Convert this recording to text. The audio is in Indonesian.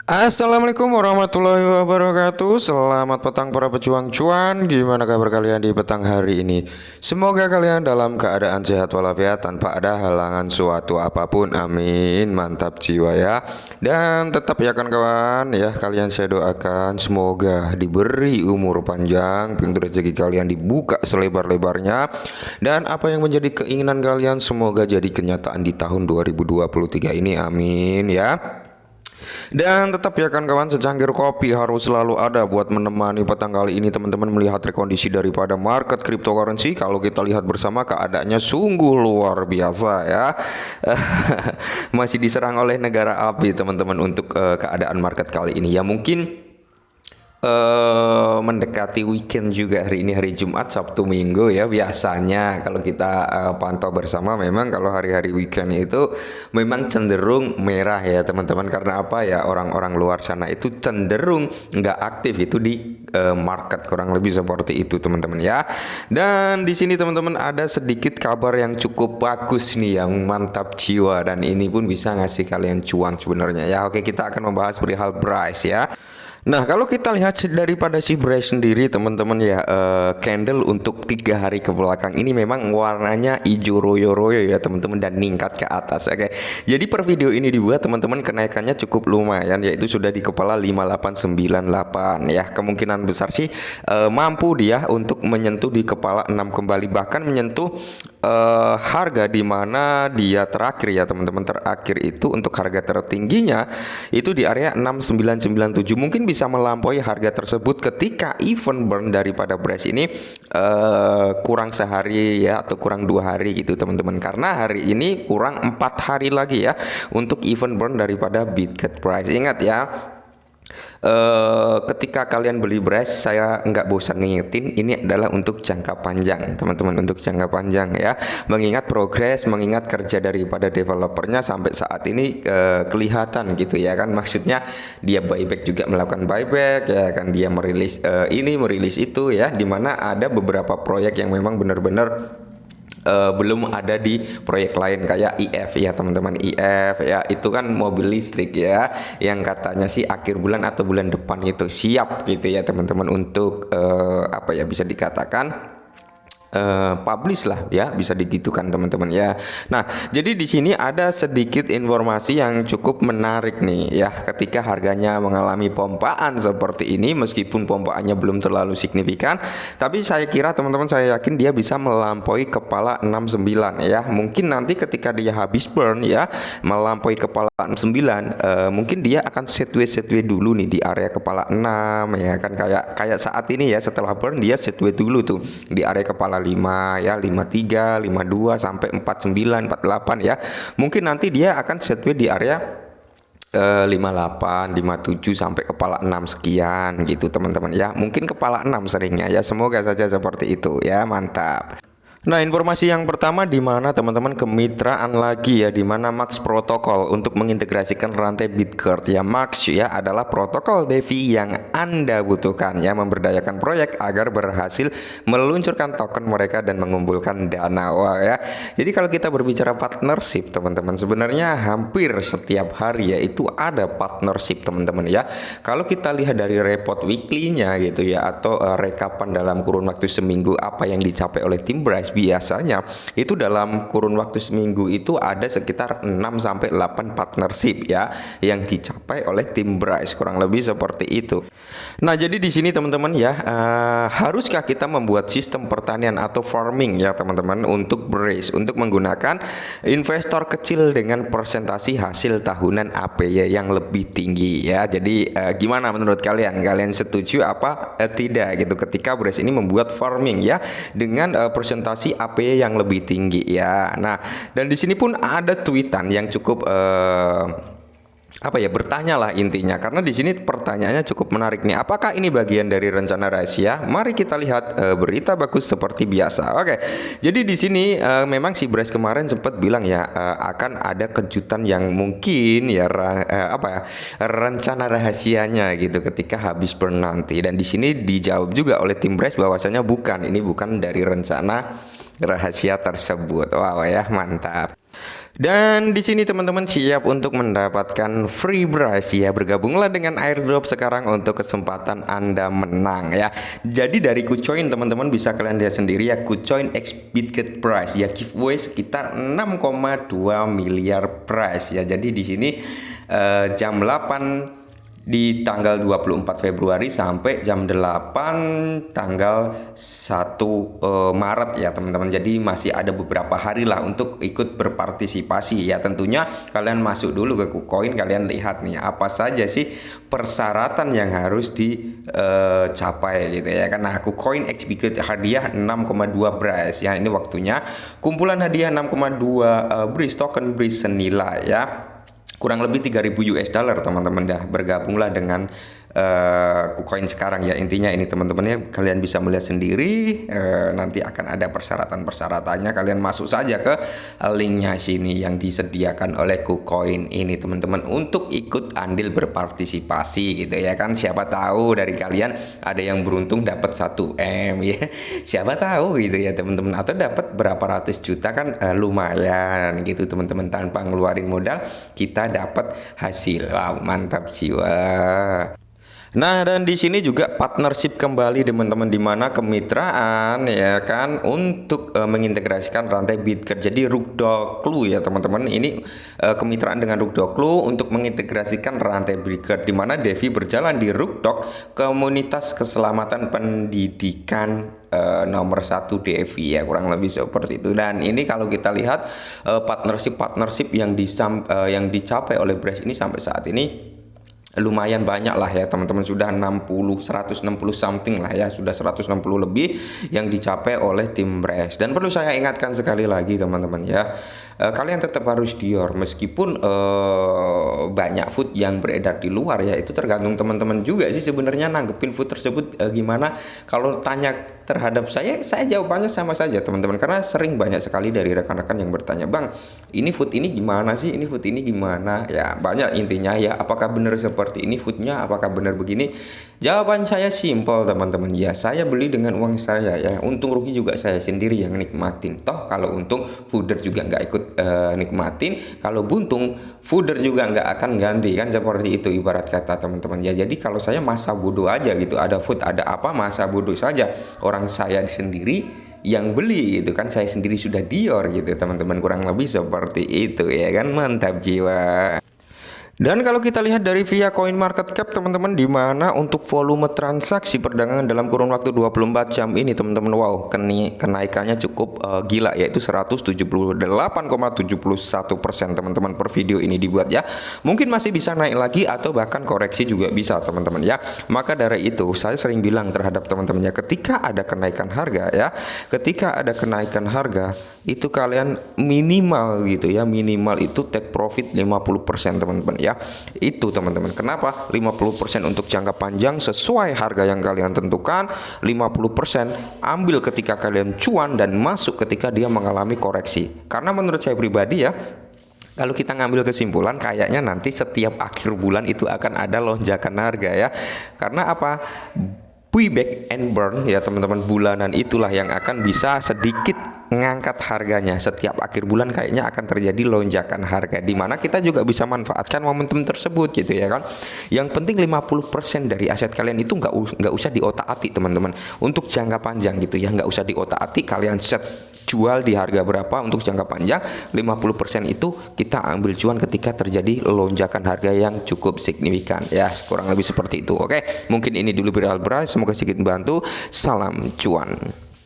Assalamualaikum warahmatullahi wabarakatuh. Selamat petang para pejuang cuan. Gimana kabar kalian di petang hari ini? Semoga kalian dalam keadaan sehat walafiat tanpa ada halangan suatu apapun. Amin. Mantap jiwa ya. Dan tetap ya kawan-kawan ya, kalian saya doakan semoga diberi umur panjang, pintu rezeki kalian dibuka selebar-lebarnya, dan apa yang menjadi keinginan kalian semoga jadi kenyataan di tahun 2023 ini. Amin ya. Dan tetap ya kan kawan, secangkir kopi harus selalu ada buat menemani petang kali ini teman-teman melihat rekondisi daripada market cryptocurrency. Kalau kita lihat bersama keadaannya sungguh luar biasa ya. Masih diserang oleh negara api teman-teman untuk keadaan market kali ini. Ya mungkin mendekati weekend juga, hari ini hari Jumat, Sabtu, Minggu ya. Biasanya kalau kita pantau bersama, memang kalau hari-hari weekend itu memang cenderung merah ya teman-teman. Karena apa ya, orang-orang luar sana itu cenderung nggak aktif itu di market, kurang lebih seperti itu teman-teman ya. Dan di sini teman-teman ada sedikit kabar yang cukup bagus nih, yang mantap jiwa, dan ini pun bisa ngasih kalian cuan sebenarnya ya. Oke, kita akan membahas perihal price ya. Nah, kalau kita lihat daripada si Brace sendiri teman-teman ya, candle untuk 3 hari ke belakang ini memang warnanya hijau royo-royo ya teman-teman, dan meningkat ke atas. Oke. Jadi per video ini dibuat teman-teman kenaikannya cukup lumayan, yaitu sudah di kepala 5898 ya. Kemungkinan besar sih mampu dia untuk menyentuh di kepala 6 kembali, bahkan menyentuh harga di mana dia terakhir ya teman-teman. Terakhir itu untuk harga tertingginya itu di area 6997, mungkin bisa melampaui harga tersebut ketika event burn daripada Brace ini kurang sehari ya, atau kurang 2 hari gitu teman-teman. Karena hari ini kurang 4 hari lagi ya untuk event burn daripada Bitget Price. Ingat ya, ketika kalian beli Brace, saya nggak bosan ngingetin, ini adalah untuk jangka panjang teman-teman, untuk jangka panjang ya. Mengingat progres, mengingat kerja daripada developernya sampai saat ini kelihatan gitu ya kan. Maksudnya dia buyback, juga melakukan buyback ya kan, dia merilis ini, merilis itu ya, dimana ada beberapa proyek yang memang benar-benar belum ada di proyek lain kayak IF ya teman-teman. IF ya itu kan mobil listrik ya, yang katanya sih akhir bulan atau bulan depan itu siap gitu ya teman-teman, untuk apa ya, bisa dikatakan publish lah ya, bisa digitukan teman-teman ya. Nah, jadi di sini ada sedikit informasi yang cukup menarik nih ya, ketika harganya mengalami pompaan seperti ini, meskipun pompaannya belum terlalu signifikan, tapi saya kira teman-teman, saya yakin dia bisa melampaui kepala 69 ya. Mungkin nanti ketika dia habis burn ya, melampaui kepala 69, mungkin dia akan setway dulu nih di area kepala 6 ya kan, kayak saat ini ya, setelah burn dia setway dulu tuh di area kepala 5 ya, 53, 52 sampai 49, 48 ya. Mungkin nanti dia akan setway di area 58, 57 sampai kepala 6 sekian gitu teman-teman ya. Mungkin kepala 6 seringnya ya. Semoga saja seperti itu ya. Mantap. Nah, informasi yang pertama di mana teman-teman, kemitraan lagi ya, di mana Max Protocol untuk mengintegrasikan rantai Bitgert ya. Max ya adalah protokol DeFi yang Anda butuhkan ya, memberdayakan proyek agar berhasil meluncurkan token mereka dan mengumpulkan dana. Wah ya. Jadi kalau kita berbicara partnership teman-teman, sebenarnya hampir setiap hari ya itu ada partnership teman-teman ya. Kalau kita lihat dari report weekly-nya gitu ya, atau rekapan dalam kurun waktu seminggu apa yang dicapai oleh tim Brace, biasanya itu dalam kurun waktu seminggu itu ada sekitar 6 sampai 8 partnership ya yang dicapai oleh tim Brace, kurang lebih seperti itu. Nah, jadi di sini teman-teman ya, haruskah kita membuat sistem pertanian atau farming ya teman-teman untuk Brace, untuk menggunakan investor kecil dengan persentasi hasil tahunan APY yang lebih tinggi ya. Jadi gimana menurut kalian? Kalian setuju apa tidak gitu ketika Brace ini membuat farming ya dengan persentasi APY yang lebih tinggi ya. Nah, dan di sini pun ada tweetan yang cukup apa ya, bertanya lah intinya, karena di sini pertanyaannya cukup menarik nih. Apakah ini bagian dari rencana rahasia? Mari kita lihat berita bagus seperti biasa. Oke. Jadi di sini memang si Brace kemarin sempat bilang ya, akan ada kejutan yang mungkin ya apa ya, rencana rahasianya gitu ketika habis burn nanti. Dan di sini dijawab juga oleh tim Brace bahwasanya bukan, ini bukan dari rencana rahasia tersebut. Wow ya, mantap. Dan di sini teman-teman siap untuk mendapatkan free prize ya. Bergabunglah dengan airdrop sekarang untuk kesempatan Anda menang ya. Jadi dari Kucoin teman-teman bisa kalian lihat sendiri ya, Kucoin X Bitget prize ya, giveaway sekitar 6,2 miliar prize ya. Jadi di sini jam 8 di tanggal 24 Februari sampai jam 8 tanggal 1 Maret ya teman-teman. Jadi masih ada beberapa hari lah untuk ikut berpartisipasi ya. Tentunya kalian masuk dulu ke KuCoin, kalian lihat nih apa saja sih persyaratan yang harus dicapai gitu ya. Karena KuCoin X Bitget hadiah 6,2 BRIZE ya. Ini waktunya kumpulan hadiah 6,2 BRIZE token BRIZE senilai ya kurang lebih 3.000 US dollar teman-teman dah. Bergabunglah dengan KuCoin sekarang ya. Intinya ini teman-teman ya, kalian bisa melihat sendiri, nanti akan ada persyaratan-persyaratannya. Kalian masuk saja ke linknya sini yang disediakan oleh KuCoin ini teman-teman untuk ikut andil berpartisipasi gitu ya kan. Siapa tahu dari kalian ada yang beruntung dapat 1M ya, siapa tahu gitu ya teman-teman, atau dapat berapa ratus juta kan, lumayan gitu teman-teman. Tanpa ngeluarin modal kita dapat hasil. Wow, mantap jiwa. Nah, dan di sini juga partnership kembali teman-teman, di mana kemitraan ya kan untuk mengintegrasikan rantai Bitget. Jadi Rugdoklu ya teman-teman, ini kemitraan dengan Rugdoklu untuk mengintegrasikan rantai Bitget, di mana Devi berjalan di Rugdok, komunitas keselamatan pendidikan nomor 1 Devi ya, kurang lebih seperti itu. Dan ini kalau kita lihat partnership yang dicapai oleh BRIZE ini sampai saat ini lumayan banyak lah ya teman-teman, sudah 160 something lah ya, sudah 160 lebih yang dicapai oleh tim BRIZE. Dan perlu saya ingatkan sekali lagi teman-teman ya, kalian tetap harus dior meskipun banyak food yang beredar di luar ya. Itu tergantung teman-teman juga sih sebenarnya nanggepin food tersebut gimana. Kalau tanya terhadap saya jawabannya sama saja teman-teman, karena sering banyak sekali dari rekan-rekan yang bertanya, "Bang, ini food ini gimana sih? Ini food ini gimana?" Ya, banyak intinya ya, apakah benar seperti ini foodnya, apakah benar begini? Jawaban saya simpel teman-teman ya, saya beli dengan uang saya ya, untung rugi juga saya sendiri yang nikmatin. Toh kalau untung fooder juga nggak ikut nikmatin, kalau buntung fooder juga nggak akan ganti kan, seperti itu ibarat kata teman-teman ya. Jadi kalau saya masa bodoh aja gitu, ada food ada apa masa bodoh saja, orang saya sendiri yang beli gitu kan, saya sendiri sudah dior gitu teman-teman, kurang lebih seperti itu ya kan. Mantap jiwa. Dan kalau kita lihat dari via Coin Market Cap teman-teman, di mana untuk volume transaksi perdagangan dalam kurun waktu 24 jam ini teman-teman, wow, kenaikannya cukup gila, yaitu 178,71% teman-teman per video ini dibuat ya. Mungkin masih bisa naik lagi atau bahkan koreksi juga bisa teman-teman ya. Maka dari itu saya sering bilang terhadap teman-temannya, ketika ada kenaikan harga ya, ketika ada kenaikan harga itu kalian minimal gitu ya, minimal itu take profit 50% teman-teman ya. Itu teman-teman, kenapa 50% untuk jangka panjang sesuai harga yang kalian tentukan, 50% ambil ketika kalian cuan dan masuk ketika dia mengalami koreksi. Karena menurut saya pribadi ya, kalau kita ngambil kesimpulan kayaknya nanti setiap akhir bulan itu akan ada lonjakan harga ya. Karena apa? Buyback and burn ya teman-teman, bulanan itulah yang akan bisa sedikit ngangkat harganya. Setiap akhir bulan kayaknya akan terjadi lonjakan harga, di mana kita juga bisa manfaatkan momentum tersebut gitu ya kan. Yang penting 50% dari aset kalian itu nggak usah diotak-atik teman-teman, untuk jangka panjang gitu ya, nggak usah diotak-atik. Kalian set jual di harga berapa untuk jangka panjang, 50% itu kita ambil cuan ketika terjadi lonjakan harga yang cukup signifikan ya, kurang lebih seperti itu. Oke, mungkin ini dulu viral BRIZE, semoga sedikit membantu. Salam cuan.